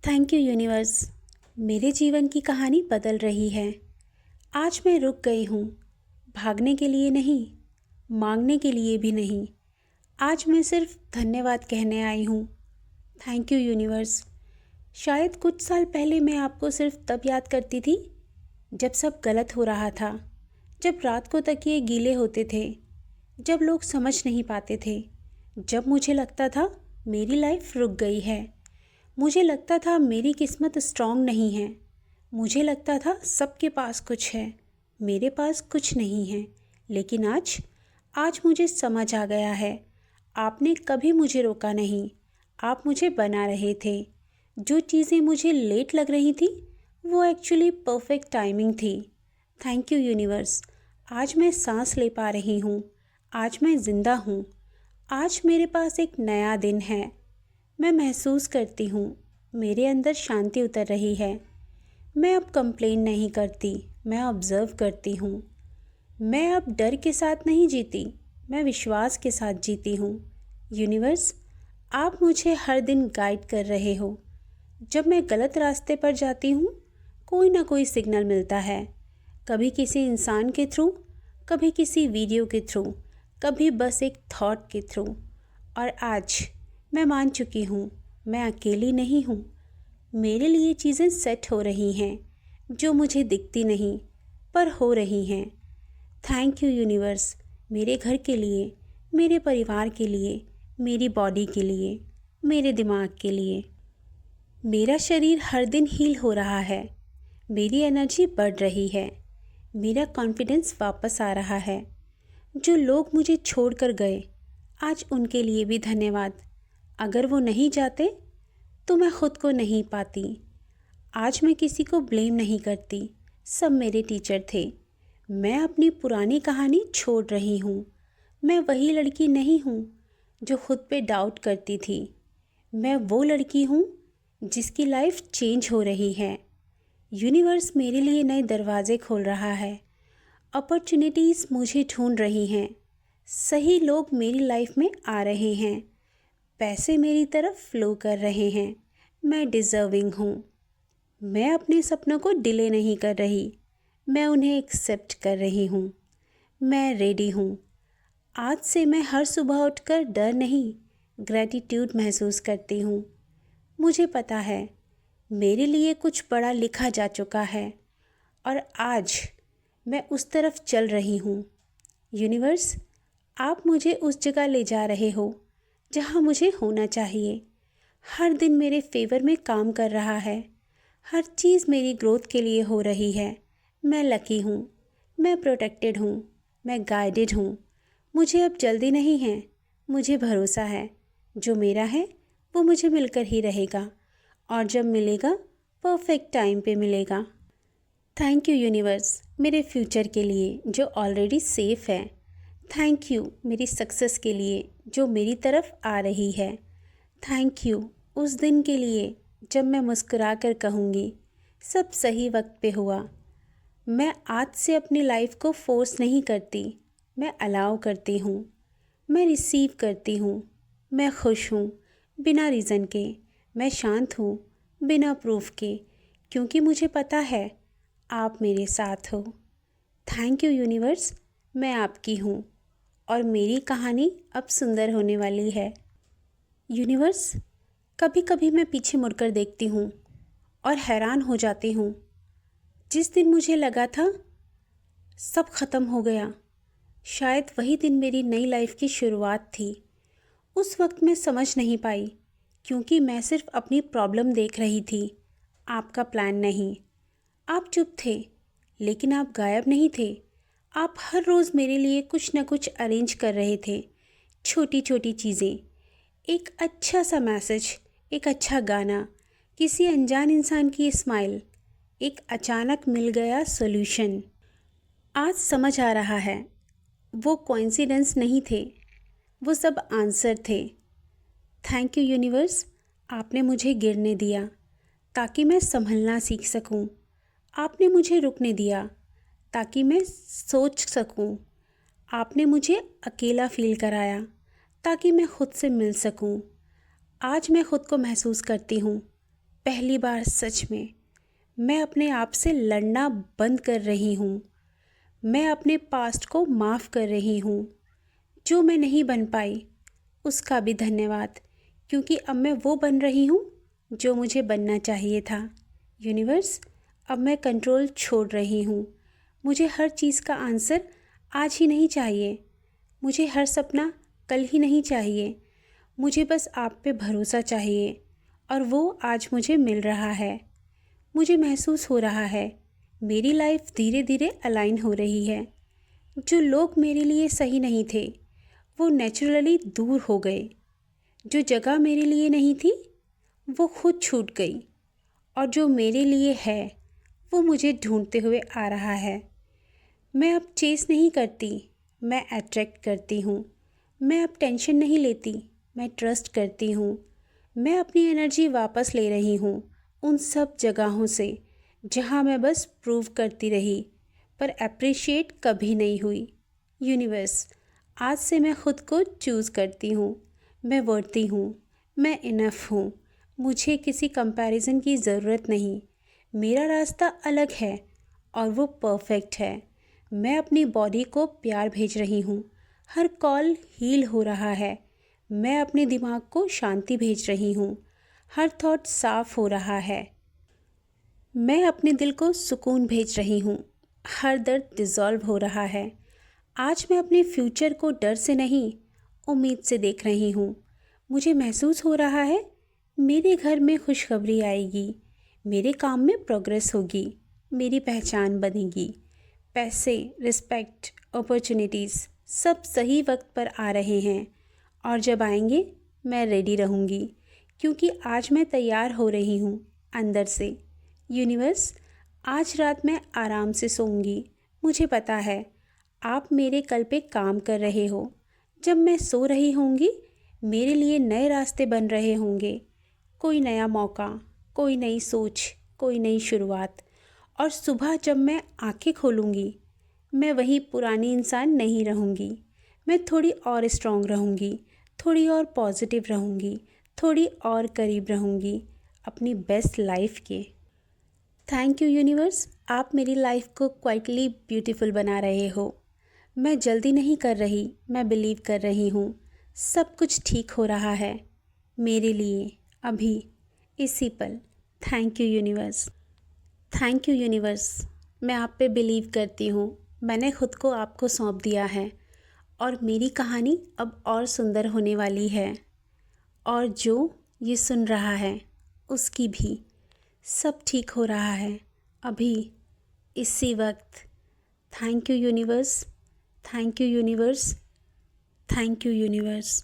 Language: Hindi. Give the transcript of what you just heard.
Thank you universe. मेरे जीवन की कहानी बदल रही है। आज मैं रुक गई हूँ, भागने के लिए नहीं, मांगने के लिए भी नहीं। आज मैं सिर्फ धन्यवाद कहने आई हूँ। Thank you universe. शायद कुछ साल पहले मैं आपको सिर्फ तब याद करती थी जब सब गलत हो रहा था, जब रात को तकिए गीले होते थे, जब लोग समझ नहीं पाते थे, जब मुझे लगता था मेरी लाइफ रुक गई है। मुझे लगता था मेरी किस्मत स्ट्रांग नहीं है। मुझे लगता था सबके पास कुछ है, मेरे पास कुछ नहीं है। लेकिन आज आज मुझे समझ आ गया है, आपने कभी मुझे रोका नहीं। आप मुझे बना रहे थे। जो चीज़ें मुझे लेट लग रही थी वो एक्चुअली परफेक्ट टाइमिंग थी। Thank you universe. आज मैं सांस ले पा रही हूँ। आज मैं ज़िंदा हूँ। आज मेरे पास एक नया दिन है। मैं महसूस करती हूँ मेरे अंदर शांति उतर रही है। मैं अब कंप्लेन नहीं करती, मैं ऑब्ज़र्व करती हूँ। मैं अब डर के साथ नहीं जीती, मैं विश्वास के साथ जीती हूँ। यूनिवर्स, आप मुझे हर दिन गाइड कर रहे हो। जब मैं गलत रास्ते पर जाती हूँ कोई ना कोई सिग्नल मिलता है। कभी किसी इंसान के थ्रू, कभी किसी वीडियो के थ्रू, कभी बस एक थॉट के थ्रू। और आज मैं मान चुकी हूँ मैं अकेली नहीं हूँ। मेरे लिए चीज़ें सेट हो रही हैं जो मुझे दिखती नहीं पर हो रही हैं। थैंक यू यूनिवर्स, मेरे घर के लिए, मेरे परिवार के लिए, मेरी बॉडी के लिए, मेरे दिमाग के लिए। मेरा शरीर हर दिन हील हो रहा है। मेरी एनर्जी बढ़ रही है। मेरा कॉन्फिडेंस वापस आ रहा है। जो लोग मुझे छोड़कर गए आज उनके लिए भी धन्यवाद। अगर वो नहीं जाते तो मैं खुद को नहीं पाती। आज मैं किसी को ब्लेम नहीं करती, सब मेरे टीचर थे। मैं अपनी पुरानी कहानी छोड़ रही हूँ। मैं वही लड़की नहीं हूँ जो खुद पे डाउट करती थी। मैं वो लड़की हूँ जिसकी लाइफ चेंज हो रही है। यूनिवर्स मेरे लिए नए दरवाजे खोल रहा है। अपॉर्चुनिटीज़ मुझे ढूंढ रही हैं। सही लोग मेरी लाइफ में आ रहे हैं। पैसे मेरी तरफ फ्लो कर रहे हैं। मैं डिज़र्विंग हूँ। मैं अपने सपनों को डिले नहीं कर रही, मैं उन्हें एक्सेप्ट कर रही हूँ। मैं रेडी हूँ। आज से मैं हर सुबह उठकर डर नहीं, ग्रैटिट्यूड महसूस करती हूँ। मुझे पता है मेरे लिए कुछ बड़ा लिखा जा चुका है और आज मैं उस तरफ चल रही हूँ। यूनिवर्स, आप मुझे उस जगह ले जा रहे हो जहाँ मुझे होना चाहिए। हर दिन मेरे फेवर में काम कर रहा है। हर चीज़ मेरी ग्रोथ के लिए हो रही है। मैं लकी हूँ, मैं प्रोटेक्टेड हूँ, मैं गाइडेड हूँ। मुझे अब जल्दी नहीं है, मुझे भरोसा है जो मेरा है वो मुझे मिलकर ही रहेगा और जब मिलेगा परफेक्ट टाइम पे मिलेगा। थैंक यू यूनिवर्स मेरे फ्यूचर के लिए जो ऑलरेडी सेफ है। थैंक यू मेरी सक्सेस के लिए जो मेरी तरफ आ रही है। थैंक यू उस दिन के लिए जब मैं मुस्कुरा कर कहूँगी सब सही वक्त पे हुआ। मैं आज से अपनी लाइफ को फोर्स नहीं करती, मैं अलाउ करती हूँ। मैं रिसीव करती हूँ। मैं खुश हूँ बिना रीज़न के। मैं शांत हूँ बिना प्रूफ के, क्योंकि मुझे पता है आप मेरे साथ हो। थैंक यू यूनिवर्स, मैं आपकी हूँ और मेरी कहानी अब सुंदर होने वाली है। यूनिवर्स, कभी कभी मैं पीछे मुड़कर देखती हूँ और हैरान हो जाती हूँ। जिस दिन मुझे लगा था सब खत्म हो गया, शायद वही दिन मेरी नई लाइफ की शुरुआत थी। उस वक्त मैं समझ नहीं पाई क्योंकि मैं सिर्फ अपनी प्रॉब्लम देख रही थी, आपका प्लान नहीं। आप चुप थे लेकिन आप गायब नहीं थे। आप हर रोज़ मेरे लिए कुछ न कुछ अरेंज कर रहे थे। छोटी छोटी चीज़ें, एक अच्छा सा मैसेज, एक अच्छा गाना, किसी अनजान इंसान की स्माइल, एक अचानक मिल गया सॉल्यूशन। आज समझ आ रहा है वो कोइंसिडेंस नहीं थे, वो सब आंसर थे। थैंक यू यूनिवर्स, आपने मुझे गिरने दिया ताकि मैं संभलना सीख सकूं। आपने मुझे रुकने दिया ताकि मैं सोच सकूं। आपने मुझे अकेला फील कराया ताकि मैं खुद से मिल सकूं। आज मैं खुद को महसूस करती हूँ पहली बार सच में मैं अपने आप से लड़ना बंद कर रही हूँ। मैं अपने पास्ट को माफ़ कर रही हूँ। जो मैं नहीं बन पाई उसका भी धन्यवाद, क्योंकि अब मैं वो बन रही हूँ जो मुझे बनना चाहिए था। यूनिवर्स, अब मैं कंट्रोल छोड़ रही हूँ। मुझे हर चीज़ का आंसर आज ही नहीं चाहिए। मुझे हर सपना कल ही नहीं चाहिए। मुझे बस आप पे भरोसा चाहिए, और वो आज मुझे मिल रहा है। मुझे महसूस हो रहा है मेरी लाइफ धीरे धीरे अलाइन हो रही है। जो लोग मेरे लिए सही नहीं थे वो नेचुरली दूर हो गए। जो जगह मेरे लिए नहीं थी वो खुद छूट गई, और जो मेरे लिए है वो मुझे ढूंढते हुए आ रहा है। मैं अब चेस नहीं करती, मैं अट्रैक्ट करती हूँ। मैं अब टेंशन नहीं लेती, मैं ट्रस्ट करती हूँ। मैं अपनी एनर्जी वापस ले रही हूँ उन सब जगहों से जहाँ मैं बस प्रूव करती रही पर अप्रिशिएट कभी नहीं हुई। यूनिवर्स, आज से मैं खुद को चूज़ करती हूँ। मैं वर्ती हूँ, मैं इनफ हूँ। मुझे किसी कंपैरिजन की ज़रूरत नहीं। मेरा रास्ता अलग है और वो परफेक्ट है। मैं अपनी बॉडी को प्यार भेज रही हूँ। हर कॉल हील हो रहा है। मैं अपने दिमाग को शांति भेज रही हूँ। हर थॉट साफ हो रहा है। मैं अपने दिल को सुकून भेज रही हूँ। हर दर्द डिज़ॉल्व हो रहा है। आज मैं अपने फ्यूचर को डर से नहीं, उम्मीद से देख रही हूँ। मुझे महसूस हो रहा है मेरे घर में खुशखबरी आएगी। मेरे काम में प्रोग्रेस होगी। मेरी पहचान बनेगी। पैसे, रिस्पेक्ट, अपॉर्चुनिटीज़ सब सही वक्त पर आ रहे हैं, और जब आएंगे मैं रेडी रहूँगी, क्योंकि आज मैं तैयार हो रही हूँ अंदर से। यूनिवर्स, आज रात मैं आराम से सोऊंगी। मुझे पता है आप मेरे कल पे काम कर रहे हो। जब मैं सो रही होंगी मेरे लिए नए रास्ते बन रहे होंगे। कोई नया मौका, कोई नई सोच, कोई नई शुरुआत। और सुबह जब मैं आंखें खोलूँगी मैं वही पुरानी इंसान नहीं रहूँगी। मैं थोड़ी और स्ट्रॉन्ग रहूँगी, थोड़ी और पॉजिटिव रहूँगी, थोड़ी और करीब रहूँगी अपनी बेस्ट लाइफ के। थैंक यू यूनिवर्स, आप मेरी लाइफ को क्वाइटली ब्यूटीफुल बना रहे हो। मैं जल्दी नहीं कर रही, मैं बिलीव कर रही हूँ। सब कुछ ठीक हो रहा है मेरे लिए अभी, इसी पल। Thank you universe. Thank you universe. मैं आप पे बिलीव करती हूँ। मैंने खुद को आपको सौंप दिया है, और मेरी कहानी अब और सुंदर होने वाली है। और जो ये सुन रहा है उसकी भी। सब ठीक हो रहा है अभी, इसी वक्त। Thank you universe. Thank you universe. Thank you universe.